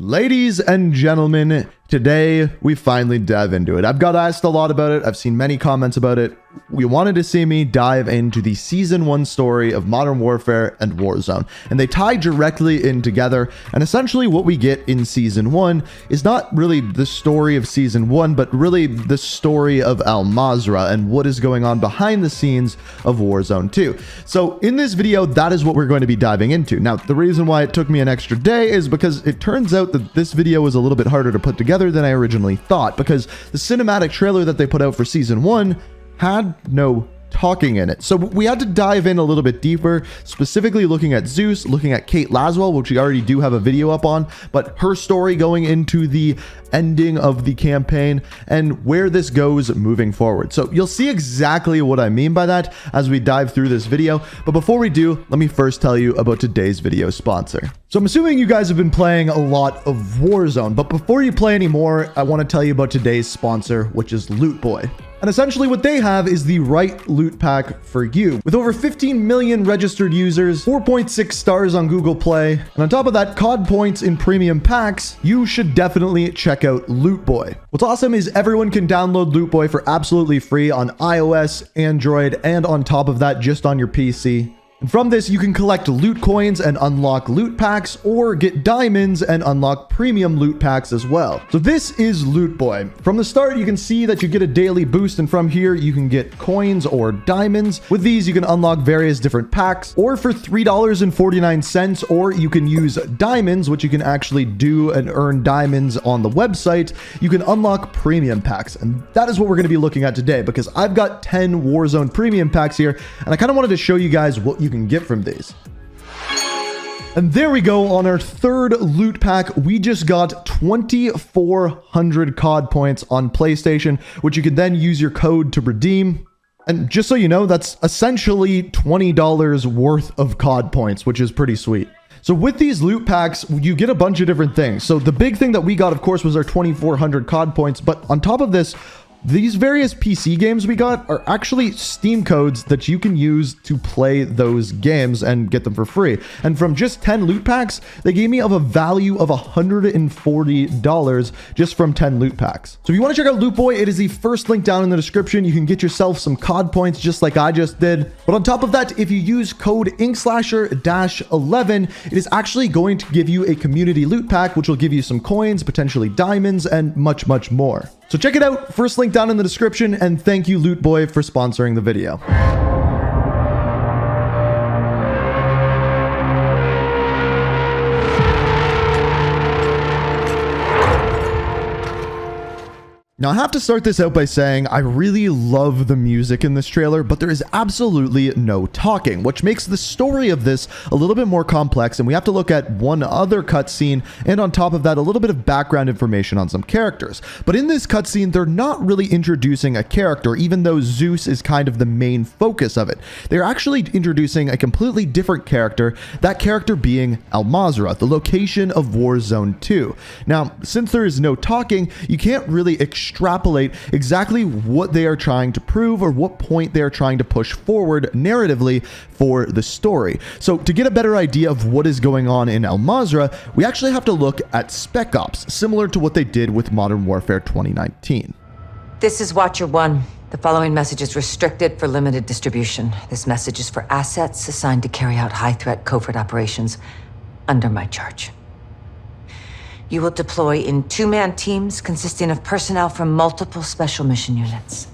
Ladies and gentlemen, today we finally dive into it. I've got asked a lot about it. I've seen many comments about it. We wanted to see me dive into the Season 1 story of Modern Warfare and Warzone, and they tie directly in together. And essentially what we get in Season 1 is not really the story of Season 1, but really the story of Al Mazrah and what is going on behind the scenes of Warzone 2. So in this video, that is what we're going to be diving into. Now, the reason why it took me an extra day is because it turns out that this video was a little bit harder to put together than I originally thought, because the cinematic trailer that they put out for Season 1 had no talking in it. So we had to dive in a little bit deeper, specifically looking at Zeus, looking at Kate Laswell, which we already do have a video up on, but her story going into the ending of the campaign and where this goes moving forward. So you'll see exactly what I mean by that as we dive through this video. But before we do, let me first tell you about today's video sponsor. So I'm assuming you guys have been playing a lot of Warzone, but before you play anymore, I want to tell you about today's sponsor, which is Loot Boy. And essentially what they have is the right loot pack for you. With over 15 million registered users, 4.6 stars on Google Play, and on top of that, COD points in premium packs, you should definitely check out Loot Boy. What's awesome is everyone can download Loot Boy for absolutely free on iOS, Android, and on top of that, just on your PC. And from this, you can collect loot coins and unlock loot packs, or get diamonds and unlock premium loot packs as well. So this is Loot Boy. From the start, you can see that you get a daily boost, and from here, you can get coins or diamonds. With these, you can unlock various different packs, or for $3.49, or you can use diamonds, which you can actually do and earn diamonds on the website. You can unlock premium packs, and that is what we're going to be looking at today, because I've got 10 Warzone premium packs here, and I kind of wanted to show you guys what you can get from these. And there we go. On our third loot pack, we just got 2,400 COD points on PlayStation, which you can then use your code to redeem. And just so you know, that's essentially $20 worth of COD points, which is pretty sweet. So with these loot packs, you get a bunch of different things. So the big thing that we got, of course, was our 2,400 COD points. But on top of this, these various PC games we got are actually Steam codes that you can use to play those games and get them for free. And from just 10 loot packs, they gave me of a value of $140 just from 10 loot packs. So if you want to check out Loot Boy, it is the first link down in the description. You can get yourself some COD points just like I just did. But on top of that, if you use code Inkslasher-11, it is actually going to give you a community loot pack, which will give you some coins, potentially diamonds, and much, much more. So check it out, first link down in the description, and thank you Loot Boy for sponsoring the video. Now, I have to start this out by saying I really love the music in this trailer, but there is absolutely no talking, which makes the story of this a little bit more complex, and we have to look at one other cutscene, and on top of that, a little bit of background information on some characters. But in this cutscene, they're not really introducing a character, even though Zeus is kind of the main focus of it. They're actually introducing a completely different character, that character being Al Mazrah, the location of Warzone 2. Now, since there is no talking, you can't really extrapolate exactly what they are trying to prove or what point they are trying to push forward narratively for the story. So to get a better idea of what is going on in Al Mazrah, we actually have to look at Spec Ops, similar to what they did with Modern Warfare 2019. This is Watcher 1. The following message is restricted for limited distribution. This message is for assets assigned to carry out high-threat covert operations under my charge. You will deploy in two-man teams consisting of personnel from multiple special mission units.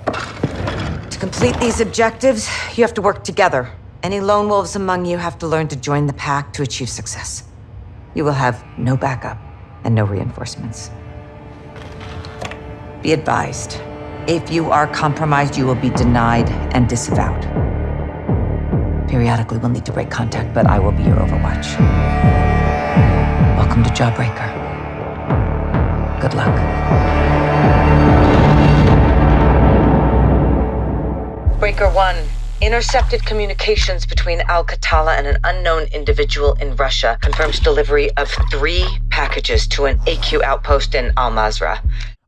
To complete these objectives, you have to work together. Any lone wolves among you have to learn to join the pack to achieve success. You will have no backup and no reinforcements. Be advised, if you are compromised, you will be denied and disavowed. Periodically, we'll need to break contact, but I will be your Overwatch. Welcome to Jawbreaker. Good luck. Breaker 1. Intercepted communications between Al-Qatala and an unknown individual in Russia confirms delivery of 3 packages to an AQ outpost in Al Mazrah.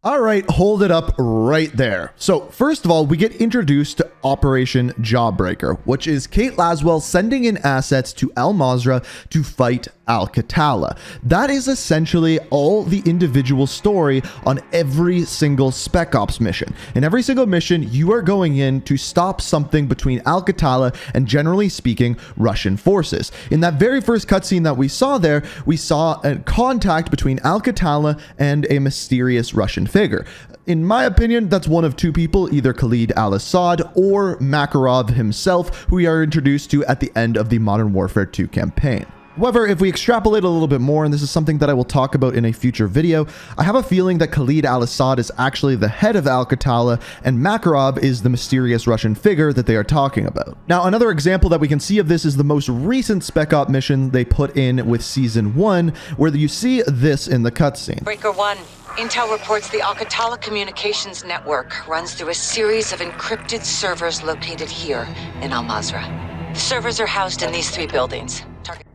All right, hold it up right there. So first of all, we get introduced to Operation Jawbreaker, which is Kate Laswell sending in assets to Al Mazrah to fight Al-Qatala. That is essentially all the individual story on every single Spec Ops mission. In every single mission, you are going in to stop something between Al-Qatala and, generally speaking, Russian forces. In that very first cutscene that we saw there, we saw a contact between Al-Qatala and a mysterious Russian figure. In my opinion, that's one of two people, either Khalid al-Assad or Makarov himself, who we are introduced to at the end of the Modern Warfare 2 campaign. However, if we extrapolate a little bit more, and this is something that I will talk about in a future video, I have a feeling that Khalid al-Assad is actually the head of Al-Qatala, and Makarov is the mysterious Russian figure that they are talking about. Now, another example that we can see of this is the most recent Spec Op mission they put in with Season 1, where you see this in the cutscene. Breaker 1. Intel reports the Al-Qatala communications network runs through a series of encrypted servers located here in Al Mazrah. The servers are housed in these 3 buildings.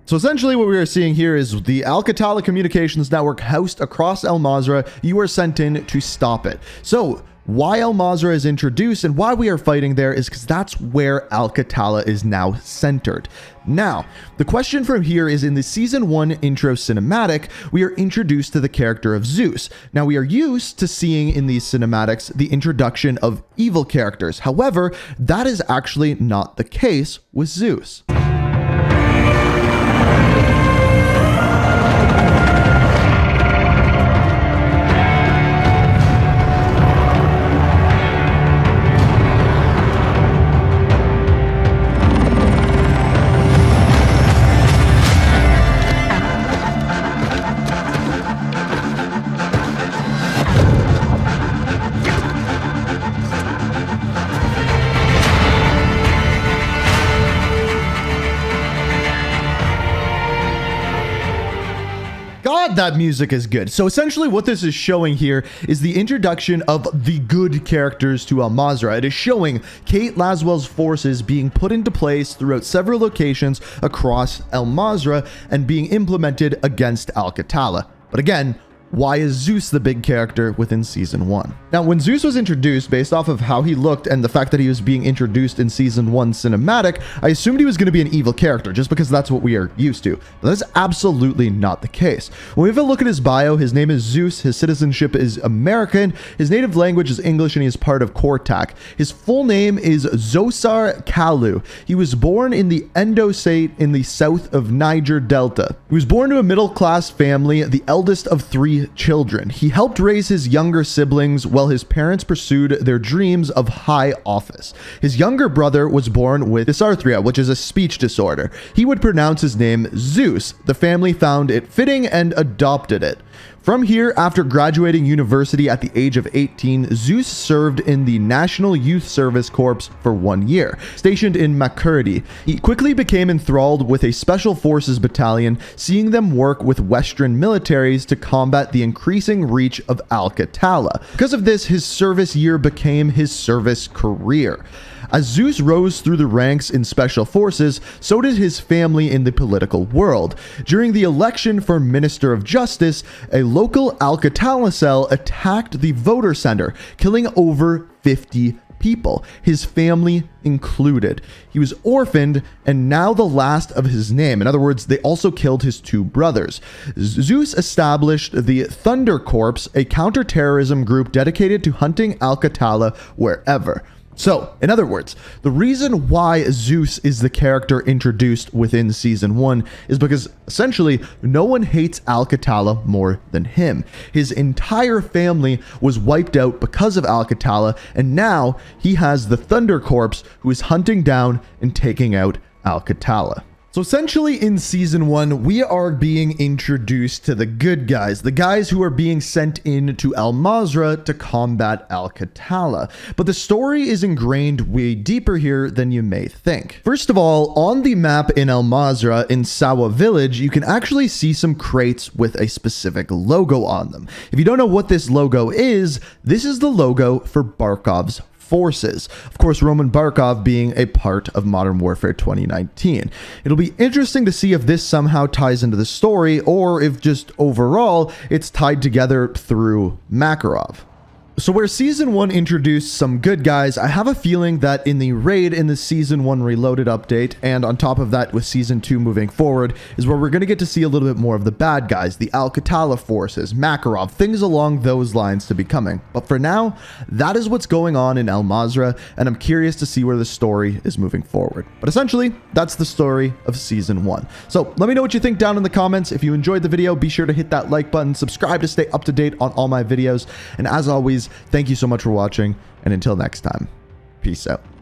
So essentially what we are seeing here is the Al-Qatala communications network housed across Al Mazrah. You are sent in to stop it. So why Al Mazrah is introduced and why we are fighting there is because that's where Al-Qatala is now centered. Now, the question from here is, in the Season 1 intro cinematic, we are introduced to the character of Zeus. Now, we are used to seeing in these cinematics the introduction of evil characters. However, that is actually not the case with Zeus. God, that music is good. So essentially what this is showing here is the introduction of the good characters to Al Mazrah. It is showing Kate Laswell's forces being put into place throughout several locations across Al Mazrah and being implemented against Al-Qatala. But again, why is Zeus the big character within Season 1? Now, when Zeus was introduced, based off of how he looked and the fact that he was being introduced in Season 1 cinematic, I assumed he was going to be an evil character, just because that's what we are used to. But that's absolutely not the case. When we have a look at his bio, his name is Zeus, his citizenship is American, his native language is English, and he is part of Kortak. His full name is Zosar Kalu. He was born in the Endo State in the south of Niger Delta. He was born to a middle-class family, the eldest of 3 children. He helped raise his younger siblings while his parents pursued their dreams of high office. His younger brother was born with dysarthria, which is a speech disorder. He would pronounce his name Zeus. The family found it fitting and adopted it. From here, after graduating university at the age of 18, Zeus served in the National Youth Service Corps for 1 year, stationed in Makurdi. He quickly became enthralled with a Special Forces battalion, seeing them work with Western militaries to combat the increasing reach of Al-Qatala. Because of this, his service year became his service career. As Zeus rose through the ranks in Special Forces, so did his family in the political world. During the election for Minister of Justice, a local Al-Qatala cell attacked the voter center, killing over 50 people, his family included. He was orphaned and now the last of his name. In other words, they also killed his 2 brothers. Zeus established the Thunder Corps, a counterterrorism group dedicated to hunting Al-Qatala wherever. So, in other words, the reason why Zeus is the character introduced within Season 1 is because, essentially, no one hates Al-Qatala more than him. His entire family was wiped out because of Al-Qatala, and now he has the Thunder Corps who is hunting down and taking out Al-Qatala. So essentially in Season 1, we are being introduced to the good guys, the guys who are being sent in to Al Mazrah to combat Al-Qatala. But the story is ingrained way deeper here than you may think. First of all, on the map in Al Mazrah in Sawa Village, you can actually see some crates with a specific logo on them. If you don't know what this logo is, this is the logo for Barkov's forces. Of course, Roman Barkov being a part of Modern Warfare 2019. It'll be interesting to see if this somehow ties into the story or if just overall it's tied together through Makarov. So where Season 1 introduced some good guys, I have a feeling that in the raid in the Season 1 Reloaded update, and on top of that with Season 2 moving forward, is where we're going to get to see a little bit more of the bad guys, the Alcatala forces, Makarov, things along those lines to be coming. But for now, that is what's going on in El Mazrah, and I'm curious to see where the story is moving forward. But essentially, that's the story of Season 1. So let me know what you think down in the comments. If you enjoyed the video, be sure to hit that like button, subscribe to stay up to date on all my videos, and as always, thank you so much for watching, and until next time, peace out.